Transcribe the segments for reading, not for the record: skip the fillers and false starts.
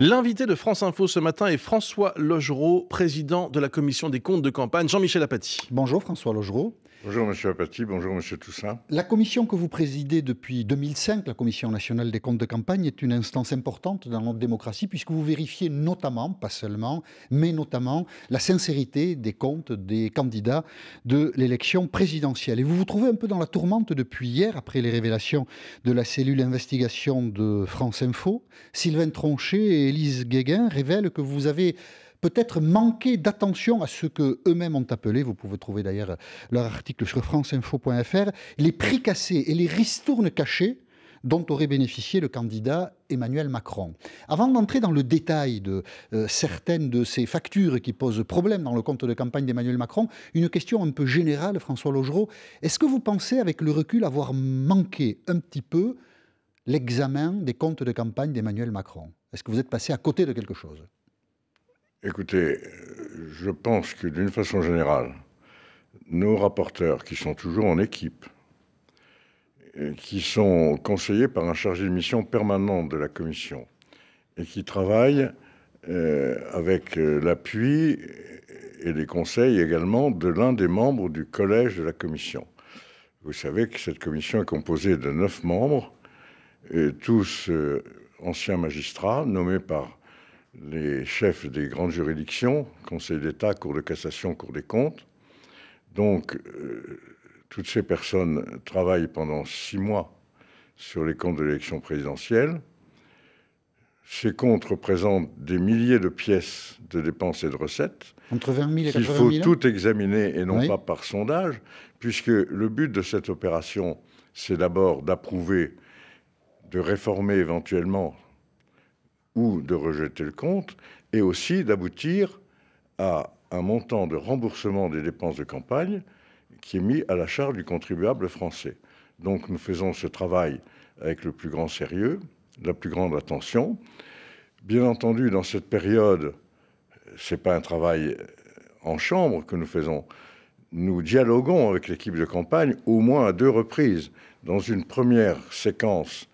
L'invité de France Info ce matin est François Logereau, président de la commission des comptes de campagne. Jean-Michel Apathy. Bonjour François Logereau. Bonjour Monsieur Apathy, bonjour Monsieur Toussaint. La commission que vous présidez depuis 2005, la Commission nationale des comptes de campagne, est une instance importante dans notre démocratie puisque vous vérifiez notamment, pas seulement, mais notamment la sincérité des comptes des candidats de l'élection présidentielle. Et vous vous trouvez un peu dans la tourmente depuis hier, après les révélations de la cellule investigation de France Info. Sylvain Tronchet et Élise Guéguin révèlent que vous avez peut-être manquer d'attention à ce qu'eux-mêmes ont appelé, vous pouvez trouver d'ailleurs leur article sur franceinfo.fr, les prix cassés et les ristournes cachées dont aurait bénéficié le candidat Emmanuel Macron. Avant d'entrer dans le détail de certaines de ces factures qui posent problème dans le compte de campagne d'Emmanuel Macron, une question un peu générale, François Logereau. Est-ce que vous pensez, avec le recul, avoir manqué un petit peu l'examen des comptes de campagne d'Emmanuel Macron? Est-ce que vous êtes passé à côté de quelque chose? Écoutez, je pense que d'une façon générale, nos rapporteurs, qui sont toujours en équipe, qui sont conseillés par un chargé de mission permanent de la commission et qui travaillent avec l'appui et les conseils également de l'un des membres du collège de la commission. Vous savez que cette commission est composée de 9 membres, tous anciens magistrats nommés par les chefs des grandes juridictions, Conseil d'État, Cour de cassation, Cour des comptes. Donc, toutes ces personnes travaillent pendant 6 mois sur les comptes de l'élection présidentielle. Ces comptes représentent des milliers de pièces de dépenses et de recettes. Entre 20 000 et 80 000. Il faut tout examiner et non pas par sondage, puisque le but de cette opération, c'est d'abord d'approuver, de réformer éventuellement ou de rejeter le compte, et aussi d'aboutir à un montant de remboursement des dépenses de campagne qui est mis à la charge du contribuable français. Donc nous faisons ce travail avec le plus grand sérieux, la plus grande attention. Bien entendu, dans cette période, ce n'est pas un travail en chambre que nous faisons. Nous dialoguons avec l'équipe de campagne au moins à 2 reprises. Dans une première séquence,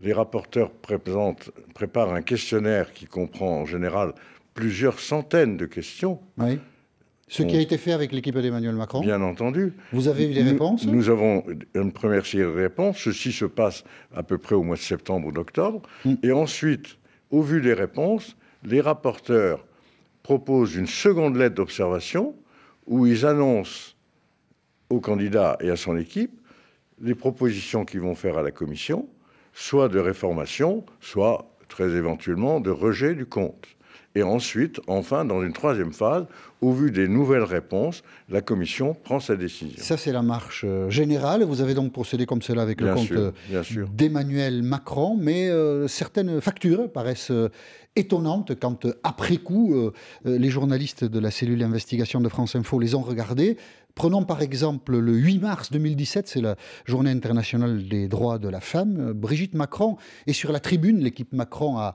les rapporteurs préparent un questionnaire qui comprend en général plusieurs centaines de questions. Oui. Ce qui a été fait avec l'équipe d'Emmanuel Macron. Bien entendu. Vous avez eu les réponses? Nous avons une première série de réponses. Ceci se passe à peu près au mois de septembre ou d'octobre. Et ensuite, au vu des réponses, les rapporteurs proposent une seconde lettre d'observation où ils annoncent au candidat et à son équipe les propositions qu'ils vont faire à la commission, soit de réformation, soit, très éventuellement, de rejet du compte. Et ensuite, enfin, dans une 3e phase, au vu des nouvelles réponses, la commission prend sa décision. Ça, c'est la marche générale. Vous avez donc procédé comme cela avec le compte d'Emmanuel Macron, mais certaines factures paraissent étonnantes quand, après coup, les journalistes de la cellule d'investigation de France Info les ont regardées. Prenons par exemple le 8 mars 2017, c'est la Journée internationale des droits de la femme. Brigitte Macron est sur la tribune. L'équipe Macron a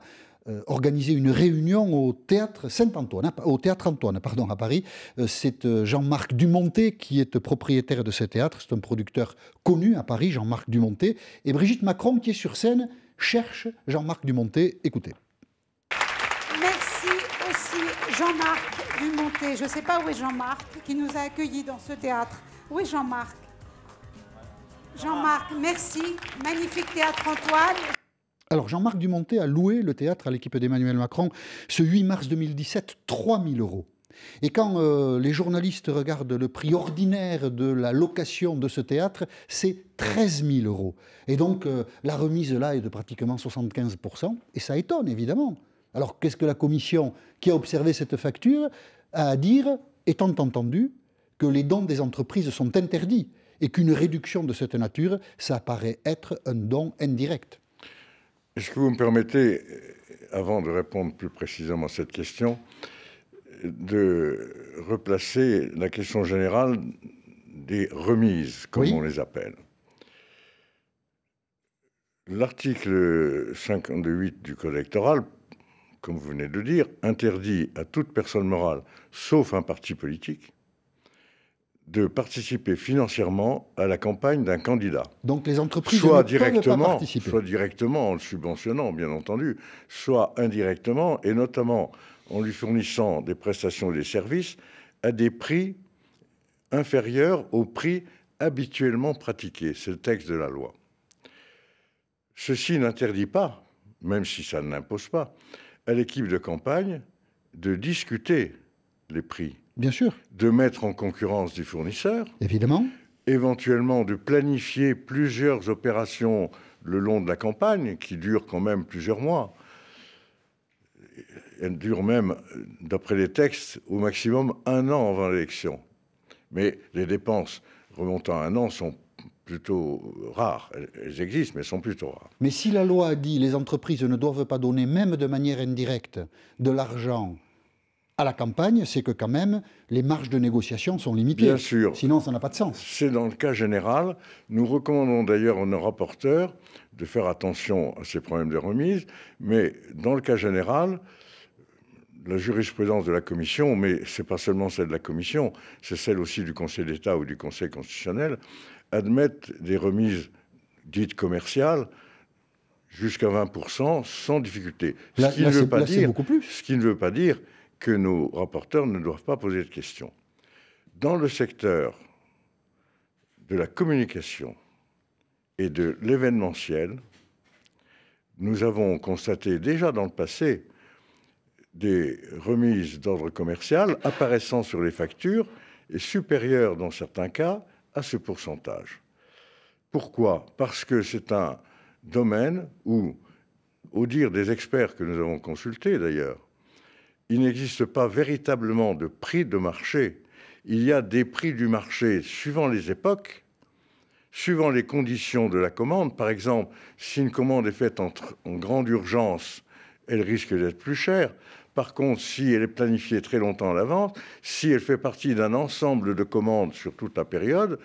organisé une réunion au théâtre Saint-Antoine, au théâtre Antoine, pardon, à Paris. C'est Jean-Marc Dumontet qui est propriétaire de ce théâtre. C'est un producteur connu à Paris, Jean-Marc Dumontet. Et Brigitte Macron, qui est sur scène, cherche Jean-Marc Dumontet. Écoutez. Merci aussi Jean-Marc Dumontet. Je ne sais pas où est Jean-Marc, qui nous a accueillis dans ce théâtre. Où est Jean-Marc? Jean-Marc, merci. Magnifique théâtre Antoine. Alors, Jean-Marc Dumontet a loué le théâtre à l'équipe d'Emmanuel Macron ce 8 mars 2017, 3 000 €. Et quand les journalistes regardent le prix ordinaire de la location de ce théâtre, c'est 13 000 €. Et donc, la remise là est de pratiquement 75 %. Et ça étonne, évidemment. Alors, qu'est-ce que la commission qui a observé cette facture a à dire, étant entendu que les dons des entreprises sont interdits et qu'une réduction de cette nature, ça paraît être un don indirect? Est-ce que vous me permettez, avant de répondre plus précisément à cette question, de replacer la question générale des remises, comme on les appelle. L'article 58 du Code électoral, comme vous venez de le dire, interdit à toute personne morale, sauf un parti politique, de participer financièrement à la campagne d'un candidat. Donc les entreprises ne peuvent pas participer. Soit directement en le subventionnant, bien entendu, soit indirectement, et notamment en lui fournissant des prestations et des services à des prix inférieurs aux prix habituellement pratiqués. C'est le texte de la loi. Ceci n'interdit pas, même si ça ne l'impose pas, à l'équipe de campagne de discuter les prix. Bien sûr. De mettre en concurrence des fournisseurs. Évidemment. Éventuellement de planifier plusieurs opérations le long de la campagne, qui durent quand même plusieurs mois. Elles durent même, d'après les textes, au maximum 1 an avant l'élection. Mais les dépenses remontant à 1 an sont plutôt rares. Elles existent, mais elles sont plutôt rares. Mais si la loi a dit que les entreprises ne doivent pas donner, même de manière indirecte, de l'argent à la campagne, c'est que quand même, les marges de négociation sont limitées. Bien sûr. Sinon, ça n'a pas de sens. C'est dans le cas général. Nous recommandons d'ailleurs à nos rapporteurs de faire attention à ces problèmes de remise, mais dans le cas général, la jurisprudence de la Commission, mais ce n'est pas seulement celle de la Commission, c'est celle aussi du Conseil d'État ou du Conseil constitutionnel, admettent des remises dites commerciales jusqu'à 20% sans difficulté. Là, c'est beaucoup plus. Ce qui ne veut pas dire que nos rapporteurs ne doivent pas poser de questions. Dans le secteur de la communication et de l'événementiel, nous avons constaté déjà dans le passé des remises d'ordre commercial apparaissant sur les factures et supérieures dans certains cas à ce pourcentage. Pourquoi? Parce que c'est un domaine où, au dire des experts que nous avons consultés d'ailleurs, il n'existe pas véritablement de prix de marché. Il y a des prix du marché suivant les époques, suivant les conditions de la commande. Par exemple, si une commande est faite en grande urgence, elle risque d'être plus chère. Par contre, si elle est planifiée très longtemps à l'avance, si elle fait partie d'un ensemble de commandes sur toute la période,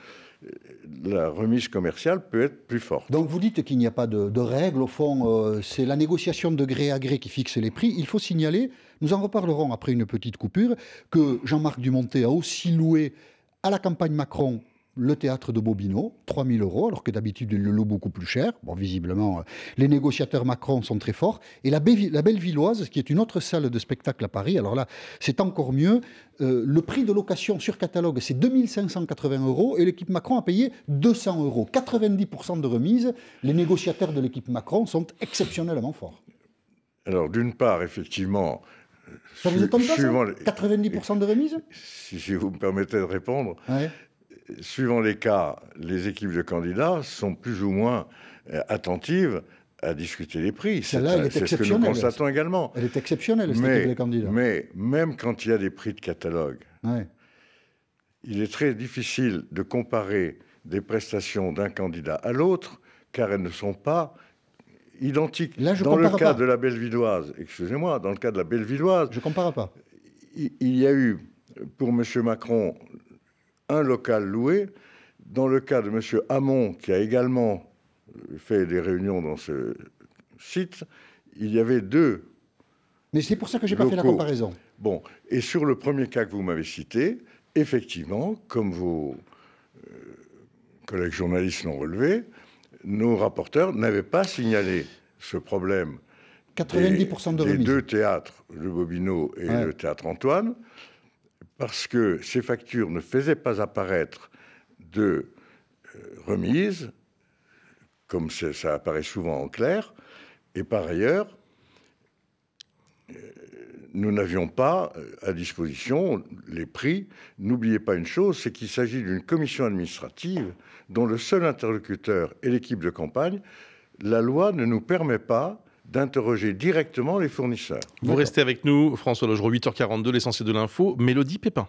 la remise commerciale peut être plus forte. Donc vous dites qu'il n'y a pas de règles. Au fond, c'est la négociation de gré à gré qui fixe les prix. Il faut signaler, nous en reparlerons après une petite coupure, que Jean-Marc Dumontet a aussi loué à la campagne Macron le théâtre de Bobino, 3 000 €, alors que d'habitude, il le loue beaucoup plus cher. Bon, visiblement, les négociateurs Macron sont très forts. Et la Bellevilloise, qui est une autre salle de spectacle à Paris, alors là, c'est encore mieux. Le prix de location sur catalogue, c'est 2 580 € et l'équipe Macron a payé 200 €. 90% de remise. Les négociateurs de l'équipe Macron sont exceptionnellement forts. Alors, d'une part, effectivement... Ça vous étonne pas, ça 90% de remise? Si vous me permettez de répondre... Ouais. Suivant les cas, les équipes de candidats sont plus ou moins attentives à discuter les prix. C'est ce que nous constatons également. Elle est exceptionnelle, cette équipe de candidats. Mais même quand il y a des prix de catalogue, ouais, il est très difficile de comparer des prestations d'un candidat à l'autre, car elles ne sont pas identiques. Là, je dans le cas pas. de la Bellevilloise, excusez-moi, dans le cas de la Bellevilloise... Je ne compare pas. Il y a eu, pour M. Macron... un local loué. Dans le cas de M. Hamon, qui a également fait des réunions dans ce site, il y avait 2. Mais c'est pour ça que je n'ai pas fait la comparaison. Bon, et sur le premier cas que vous m'avez cité, effectivement, comme vos collègues journalistes l'ont relevé, nos rapporteurs n'avaient pas signalé ce problème 90% de remise. Des 2 théâtres, le Bobino et le Théâtre Antoine, parce que ces factures ne faisaient pas apparaître de remise, comme ça apparaît souvent en clair, et par ailleurs, nous n'avions pas à disposition les prix. N'oubliez pas une chose, c'est qu'il s'agit d'une commission administrative dont le seul interlocuteur est l'équipe de campagne. La loi ne nous permet pas d'interroger directement les fournisseurs. Vous restez avec nous, François Logereau, 8h42, l'essentiel de l'info. Mélodie Pépin.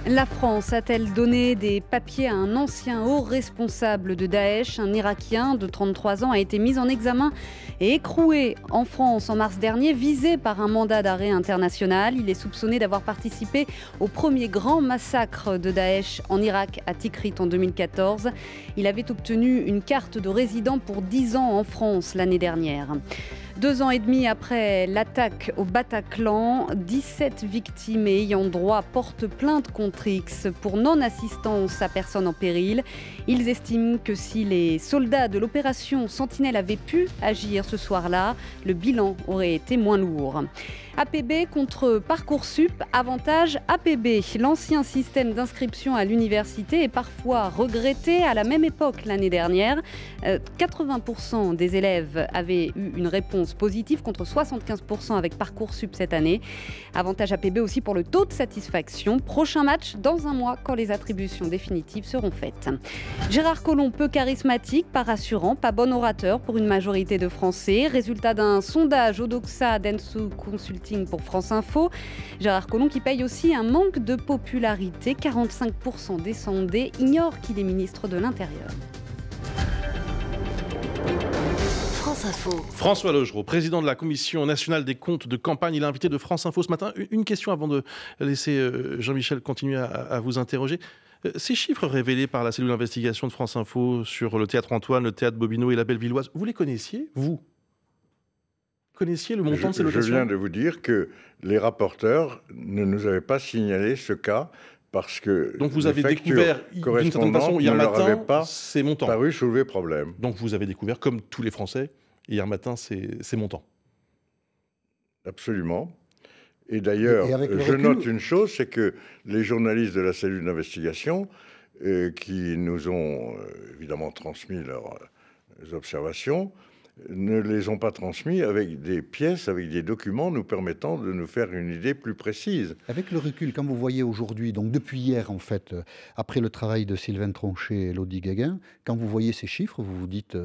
La France a-t-elle donné des papiers à un ancien haut responsable de Daesh? Un Irakien de 33 ans a été mis en examen et écroué en France en mars dernier, visé par un mandat d'arrêt international. Il est soupçonné d'avoir participé au premier grand massacre de Daesh en Irak à Tikrit en 2014. Il avait obtenu une carte de résident pour 10 ans en France l'année dernière. 2 ans et demi après l'attaque au Bataclan, 17 victimes et ayants droit portent plainte contre X pour non-assistance à personne en péril. Ils estiment que si les soldats de l'opération Sentinelle avaient pu agir ce soir-là, le bilan aurait été moins lourd. APB contre Parcoursup, avantage APB. L'ancien système d'inscription à l'université est parfois regretté. À la même époque l'année dernière, 80% des élèves avaient eu une réponse positive contre 75% avec Parcoursup cette année. Avantage APB aussi pour le taux de satisfaction. Prochain match dans un mois quand les attributions définitives seront faites. Gérard Collomb, peu charismatique, pas rassurant, pas bon orateur pour une majorité de Français. Résultat d'un sondage Odoxa Densu Consulting pour France Info. Gérard Collomb qui paye aussi un manque de popularité. 45% des sondés ignorent qu'il est ministre de l'Intérieur. France Info. François Logereau, président de la Commission nationale des comptes de campagne, il est invité de France Info ce matin. Une question avant de laisser Jean-Michel continuer à vous interroger. Ces chiffres révélés par la cellule d'investigation de France Info sur le théâtre Antoine, le théâtre Bobino et la Bellevilloise, vous les connaissiez, vous ? Connaissiez le montant de ces locations ? Je viens de vous dire que les rapporteurs ne nous avaient pas signalé ce cas parce que donc vous avez découvert d'une certaine façon hier matin ces montants. Paru soulever problème. Donc vous avez découvert, comme tous les Français, hier matin ces montants. Absolument. Et d'ailleurs, je note une chose, c'est que les journalistes de la cellule d'investigation qui nous ont évidemment transmis leurs observations, ne les ont pas transmis avec des pièces, avec des documents nous permettant de nous faire une idée plus précise. Avec le recul, quand vous voyez aujourd'hui, donc depuis hier en fait, après le travail de Sylvain Tronchet et Élodie Guéguin, quand vous voyez ces chiffres, vous vous dites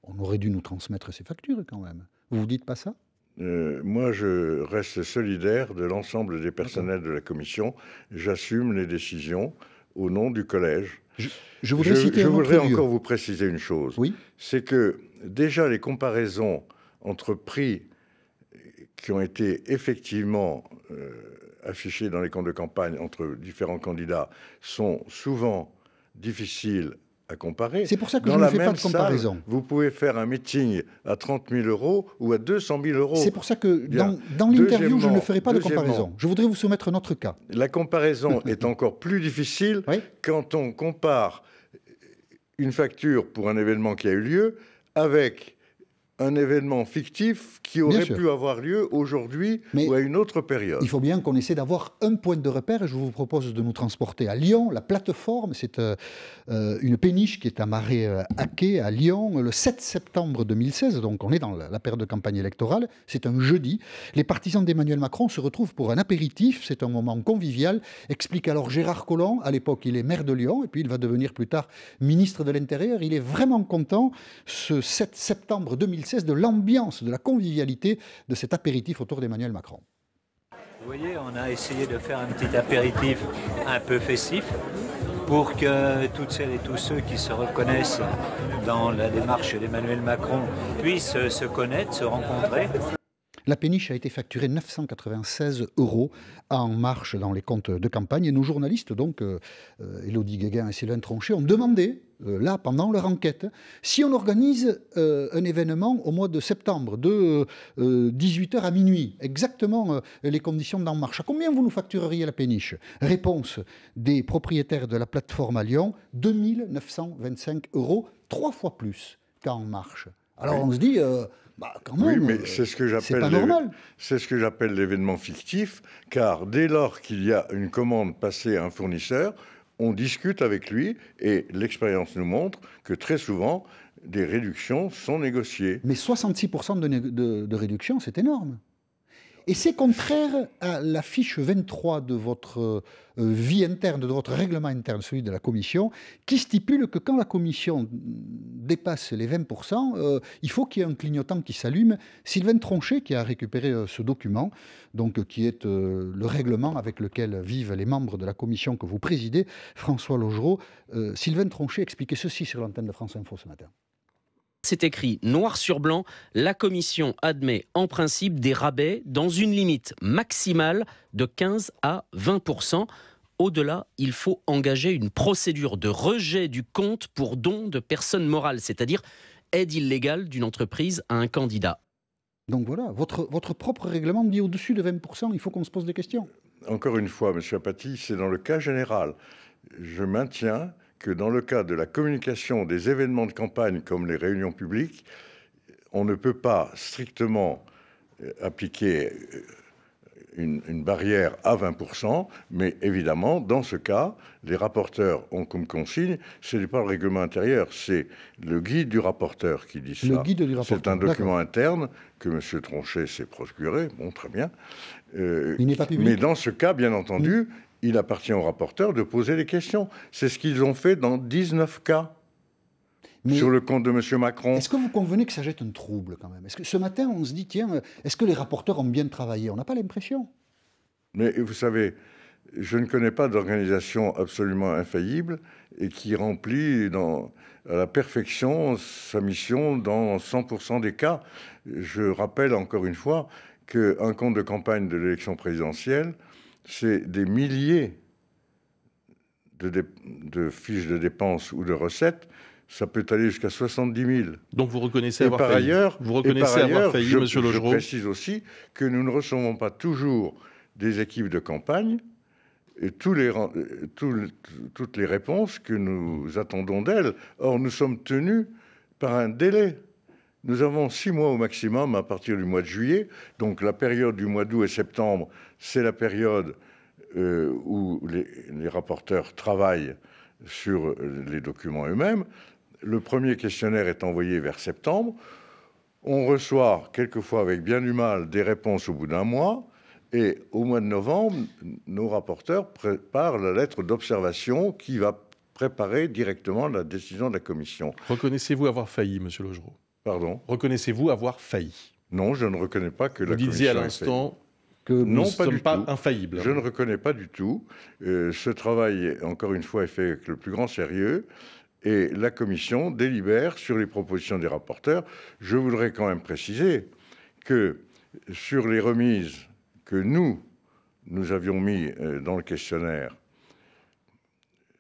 on aurait dû nous transmettre ces factures quand même. Vous vous dites pas ça ? Moi, je reste solidaire de l'ensemble des personnels de la commission. J'assume les décisions au nom du collège. Je voudrais encore vous préciser une chose. Oui. C'est que déjà les comparaisons entre prix qui ont été effectivement affichés dans les comptes de campagne entre différents candidats sont souvent difficiles à comparer. C'est pour ça que je ne fais pas de comparaison. Salle, vous pouvez faire un meeting à 30 000 € ou à 200 000 €. C'est pour ça que dans l'interview, je ne ferai pas de comparaison. Je voudrais vous soumettre un autre cas. La comparaison est encore plus difficile quand on compare une facture pour un événement qui a eu lieu avec un événement fictif qui aurait pu avoir lieu aujourd'hui ou à une autre période. Il faut bien qu'on essaie d'avoir un point de repère et je vous propose de nous transporter à Lyon. La plateforme, c'est une péniche qui est amarrée à quai à Lyon le 7 septembre 2016. Donc on est dans la période de campagne électorale. C'est un jeudi. Les partisans d'Emmanuel Macron se retrouvent pour un apéritif. C'est un moment convivial. Explique alors Gérard Collomb. À l'époque, il est maire de Lyon et puis il va devenir plus tard ministre de l'Intérieur. Il est vraiment content ce 7 septembre 2016 de l'ambiance, de la convivialité de cet apéritif autour d'Emmanuel Macron. Vous voyez, on a essayé de faire un petit apéritif un peu festif pour que toutes celles et tous ceux qui se reconnaissent dans la démarche d'Emmanuel Macron puissent se connaître, se rencontrer. La péniche a été facturée 996 € à En Marche dans les comptes de campagne. Et nos journalistes, donc Élodie Guéguin et Sylvain Tronchet, ont demandé, là, pendant leur enquête, si on organise un événement au mois de septembre, de 18h à minuit, exactement les conditions d'En Marche. À combien vous nous factureriez la péniche ? Réponse des propriétaires de la plateforme à Lyon, 2 925 €, 3 fois plus qu'à En Marche. Alors on se dit... quand même, oui, mais c'est ce que j'appelle l'événement fictif, car dès lors qu'il y a une commande passée à un fournisseur, on discute avec lui et l'expérience nous montre que très souvent, des réductions sont négociées. Mais 66% de réduction, c'est énorme. Et c'est contraire à la fiche 23 de votre vie interne, de votre règlement interne, celui de la commission, qui stipule que quand la commission dépasse les 20%, il faut qu'il y ait un clignotant qui s'allume. Sylvain Tronchet, qui a récupéré ce document, donc qui est le règlement avec lequel vivent les membres de la commission que vous présidez, François Logereau, Sylvain Tronchet expliquait ceci sur l'antenne de France Info ce matin. C'est écrit noir sur blanc, la commission admet en principe des rabais dans une limite maximale de 15 à 20%. Au-delà, il faut engager une procédure de rejet du compte pour don de personnes morales, c'est-à-dire aide illégale d'une entreprise à un candidat. Donc voilà, votre propre règlement dit au-dessus de 20%, il faut qu'on se pose des questions. Encore une fois, M. Apathy, c'est dans le cas général. Je maintiens que dans le cas de la communication des événements de campagne comme les réunions publiques, on ne peut pas strictement appliquer une barrière à 20%, mais évidemment, dans ce cas, les rapporteurs ont comme consigne, ce n'est pas le règlement intérieur, c'est le guide du rapporteur qui dit ça. Le guide du rapporteur. C'est un document interne que M. Tronchet s'est procuré, bon, très bien. Il n'est pas public. Mais dans ce cas, bien entendu, il appartient aux rapporteurs de poser les questions. C'est ce qu'ils ont fait dans 19 cas. Mais sur le compte de M. Macron. Est-ce que vous convenez que ça jette un trouble quand même? Est-ce que ce matin, on se dit, tiens, est-ce que les rapporteurs ont bien travaillé? On n'a pas l'impression. Mais vous savez, je ne connais pas d'organisation absolument infaillible et qui remplit à la perfection sa mission dans 100% des cas. Je rappelle encore une fois qu'un compte de campagne de l'élection présidentielle, c'est des milliers de fiches de dépenses ou de recettes. Ça peut aller jusqu'à 70 000. Donc vous reconnaissez avoir failli. Vous reconnaissez avoir failli, monsieur Logereau. Je précise aussi que nous ne recevons pas toujours des équipes de campagne et toutes les réponses que nous attendons d'elles. Or, nous sommes tenus par un délai. Nous avons 6 mois au maximum à partir du mois de juillet. Donc la période du mois d'août et septembre, c'est la période où les rapporteurs travaillent sur les documents eux-mêmes. Le premier questionnaire est envoyé vers septembre. On reçoit, quelquefois avec bien du mal, des réponses au bout d'un mois. Et au mois de novembre, nos rapporteurs préparent la lettre d'observation qui va préparer directement la décision de la commission. Reconnaissez-vous avoir failli, monsieur Logereau? Pardon? Reconnaissez-vous avoir failli? Non, je ne reconnais pas que la commission... Vous disiez à l'instant que nous ne sommes pas infaillibles. Je ne reconnais pas du tout. Ce travail, encore une fois, est fait avec le plus grand sérieux. Et la commission délibère sur les propositions des rapporteurs. Je voudrais quand même préciser que sur les remises que nous avions mis dans le questionnaire,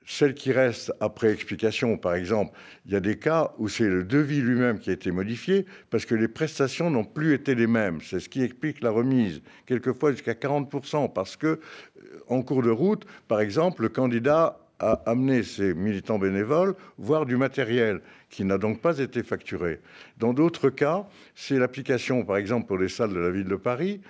celles qui restent après explication, par exemple, il y a des cas où c'est le devis lui-même qui a été modifié parce que les prestations n'ont plus été les mêmes. C'est ce qui explique la remise, quelquefois jusqu'à 40%, parce que en cours de route, par exemple, le candidat a amené ses militants bénévoles voir du matériel qui n'a donc pas été facturé. Dans d'autres cas, c'est l'application, par exemple, pour les salles de la ville de Paris,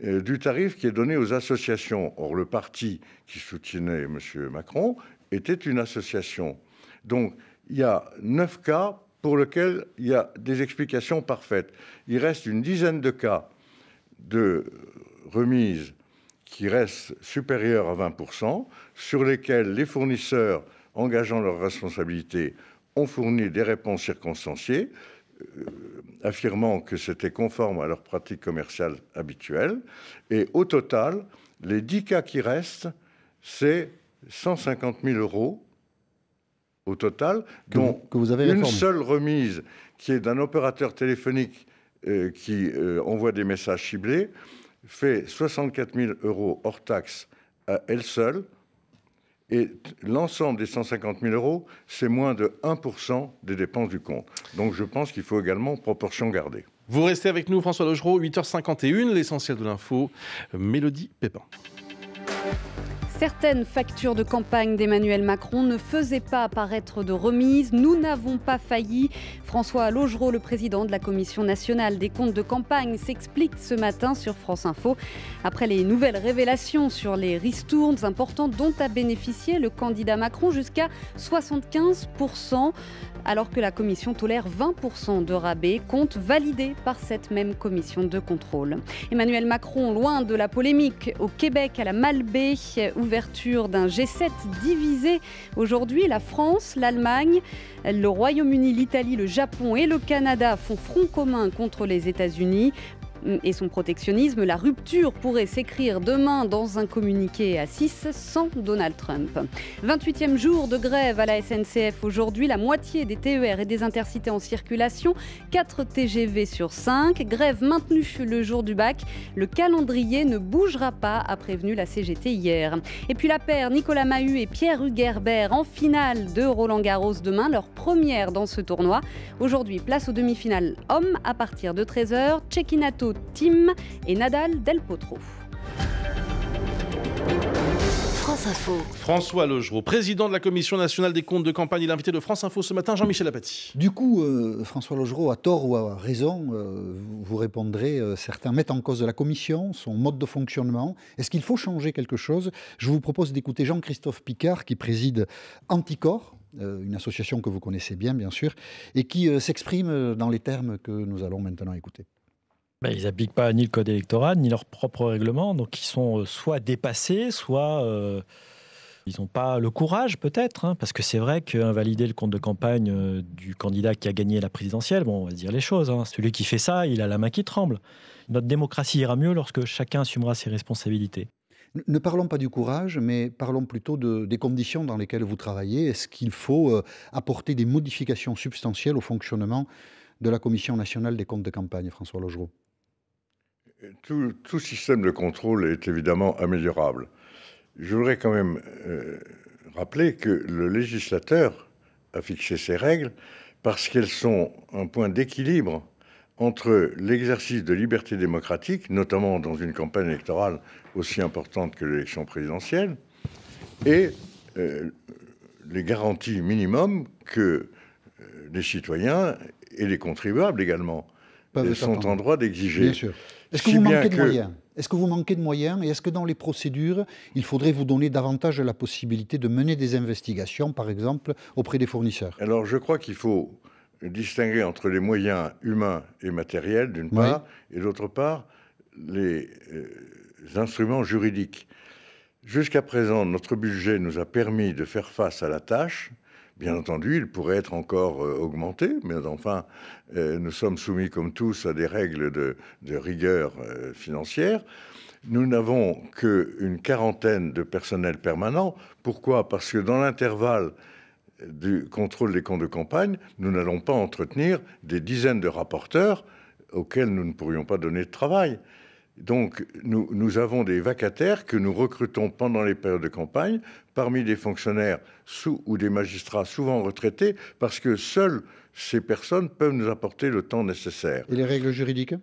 du tarif qui est donné aux associations. Or, le parti qui soutenait M. Macron était une association. Donc, il y a 9 cas pour lesquels il y a des explications parfaites. Il reste une dizaine de cas de remise qui restent supérieurs à 20%, sur lesquels les fournisseurs engageant leurs responsabilités ont fourni des réponses circonstanciées, affirmant que c'était conforme à leurs pratiques commerciales habituelles. Et au total, les 10 cas qui restent, c'est 150 000 € au total, dont que vous avez une seule remise qui est d'un opérateur téléphonique qui envoie des messages ciblés, fait 64 000 € hors taxe à elle seule. Et l'ensemble des 150 000 €, c'est moins de 1% des dépenses du compte. Donc je pense qu'il faut également proportion garder. Vous restez avec nous, François Logereau, 8h51, l'essentiel de l'info, Mélodie Pépin. Certaines factures de campagne d'Emmanuel Macron ne faisaient pas apparaître de remise. Nous n'avons pas failli. François Logereau, le président de la Commission nationale des comptes de campagne, s'explique ce matin sur France Info. Après les nouvelles révélations sur les ristournes importantes dont a bénéficié le candidat Macron, jusqu'à 75%, alors que la commission tolère 20% de rabais, compte validé par cette même commission de contrôle. Emmanuel Macron, loin de la polémique au Québec, à la Malbaie, ouverture d'un G7 divisé. Aujourd'hui, la France, l'Allemagne, le Royaume-Uni, l'Italie, le Japon et le Canada font front commun contre les États-Unis. et son protectionnisme, la rupture pourrait s'écrire demain dans un communiqué à 6 sans Donald Trump. 28e jour de grève à la SNCF aujourd'hui, la moitié des TER et des intercités en circulation, 4 TGV sur 5, grève maintenue le jour du bac. Le calendrier ne bougera pas, a prévenu la CGT hier. Et puis la paire Nicolas Mahut et Pierre Hugerbert en finale de Roland-Garros demain, leur première dans ce tournoi. Aujourd'hui, place aux demi-finales hommes à partir de 13h, Cecchinato Tim et Nadal Del Potro. France Info. François Logereau, président de la Commission nationale des comptes de campagne, il est l'invité de France Info ce matin, Jean-Michel Apathy. Du coup, François Logereau, à tort ou à raison, vous répondrez, certains mettent en cause la Commission, son mode de fonctionnement. Est-ce qu'il faut changer quelque chose? Je vous propose d'écouter Jean-Christophe Picard, qui préside Anticor, une association que vous connaissez bien sûr, et qui s'exprime dans les termes que nous allons maintenant écouter. Ils n'appliquent pas ni le code électoral, ni leur propre règlement, donc ils sont soit dépassés, soit ils n'ont pas le courage peut-être, parce que c'est vrai qu'invalider le compte de campagne du candidat qui a gagné la présidentielle, on va se dire les choses, celui qui fait ça, il a la main qui tremble. Notre démocratie ira mieux lorsque chacun assumera ses responsabilités. Ne parlons pas du courage, mais parlons plutôt des conditions dans lesquelles vous travaillez. Est-ce qu'il faut apporter des modifications substantielles au fonctionnement de la Commission nationale des comptes de campagne, François Logereau? Tout système de contrôle est évidemment améliorable. Je voudrais quand même rappeler que le législateur a fixé ces règles parce qu'elles sont un point d'équilibre entre l'exercice de liberté démocratique, notamment dans une campagne électorale aussi importante que l'élection présidentielle, et les garanties minimum que les citoyens et les contribuables également sont en droit d'exiger. Bien sûr. Est-ce que vous manquez de moyens ? Est-ce que vous manquez de moyens et est-ce que dans les procédures, il faudrait vous donner davantage la possibilité de mener des investigations, par exemple, auprès des fournisseurs? Alors, je crois qu'il faut distinguer entre les moyens humains et matériels, d'une part, et d'autre part, les instruments juridiques. Jusqu'à présent, notre budget nous a permis de faire face à la tâche. Bien entendu, il pourrait être encore augmenté, mais enfin, nous sommes soumis comme tous à des règles de rigueur financière. Nous n'avons qu'une quarantaine de personnels permanents. Pourquoi? Parce que dans l'intervalle du contrôle des comptes de campagne, nous n'allons pas entretenir des dizaines de rapporteurs auxquels nous ne pourrions pas donner de travail. Donc, nous avons des vacataires que nous recrutons pendant les périodes de campagne parmi des fonctionnaires ou des magistrats souvent retraités parce que seules ces personnes peuvent nous apporter le temps nécessaire. Et les règles juridiques?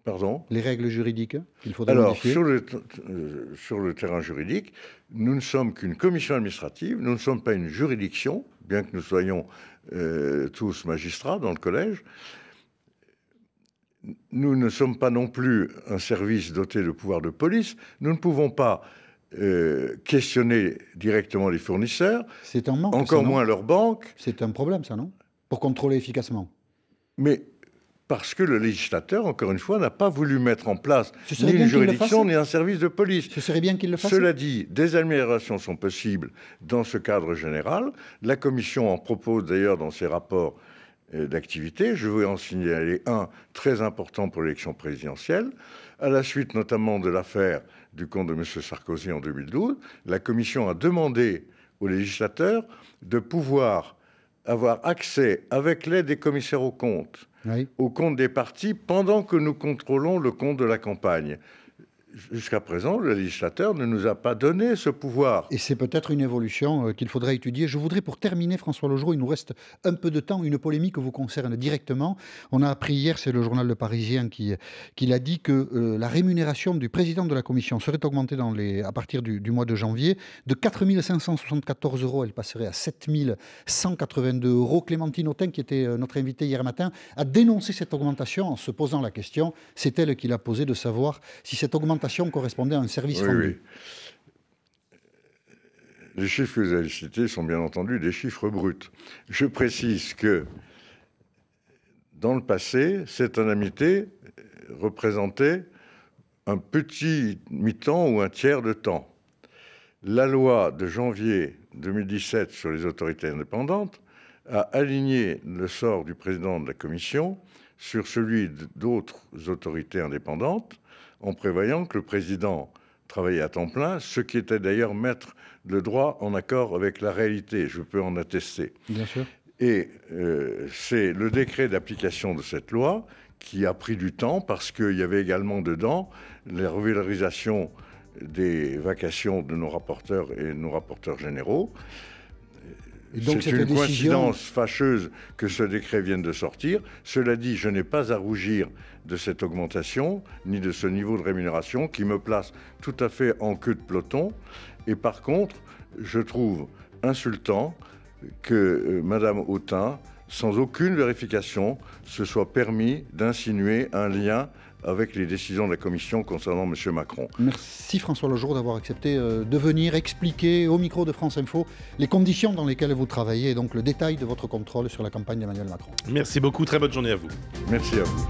Pardon? Les règles juridiques qu'il faudrait modifier? Sur le terrain juridique, nous ne sommes qu'une commission administrative, nous ne sommes pas une juridiction, bien que nous soyons tous magistrats dans le collège. Nous ne sommes pas non plus un service doté de pouvoir de police. Nous ne pouvons pas questionner directement les fournisseurs. C'est un manque, encore moins leur banque. C'est un problème, ça, non? Pour contrôler efficacement. Mais parce que le législateur, encore une fois, n'a pas voulu mettre en place ni une juridiction ni un service de police. Ce serait bien qu'il le fasse. Cela dit, des améliorations sont possibles dans ce cadre général. La Commission en propose d'ailleurs dans ses rapports d'activité. Je veux en signaler un très important pour l'élection présidentielle. À la suite notamment de l'affaire du compte de M. Sarkozy en 2012, la Commission a demandé aux législateurs de pouvoir avoir accès, avec l'aide des commissaires aux comptes, au compte des partis pendant que nous contrôlons le compte de la campagne. Jusqu'à présent, le législateur ne nous a pas donné ce pouvoir. Et c'est peut-être une évolution qu'il faudra étudier. Je voudrais, pour terminer, François Logereau, il nous reste un peu de temps, une polémique vous concerne directement. On a appris hier, c'est le journal Le Parisien qui l'a dit, que la rémunération du président de la Commission serait augmentée à partir du mois de janvier. De 4 574 €, elle passerait à 7 182 €. Clémentine Autain, qui était notre invitée hier matin, a dénoncé cette augmentation en se posant la question, c'est elle qui l'a posée, de savoir si cette augmentation correspondait à un service rendu. Oui. Les chiffres que vous avez cités sont bien entendu des chiffres bruts. Je précise que dans le passé, cette indemnité représentait un petit mi-temps ou un tiers de temps. La loi de janvier 2017 sur les autorités indépendantes a aligné le sort du président de la Commission sur celui d'autres autorités indépendantes, en prévoyant que le président travaillait à temps plein, ce qui était d'ailleurs mettre le droit en accord avec la réalité. Je peux en attester. Bien sûr. Et c'est le décret d'application de cette loi qui a pris du temps parce qu'il y avait également dedans la revalorisation des vacations de nos rapporteurs et nos rapporteurs généraux. C'est une coïncidence fâcheuse que ce décret vienne de sortir. Cela dit, je n'ai pas à rougir de cette augmentation, ni de ce niveau de rémunération qui me place tout à fait en queue de peloton. Et par contre, je trouve insultant que Madame Autain, sans aucune vérification, se soit permis d'insinuer un lien avec les décisions de la Commission concernant M. Macron. Merci François Lejour d'avoir accepté de venir expliquer au micro de France Info les conditions dans lesquelles vous travaillez et donc le détail de votre contrôle sur la campagne d'Emmanuel Macron. Merci beaucoup, très bonne journée à vous. Merci à vous.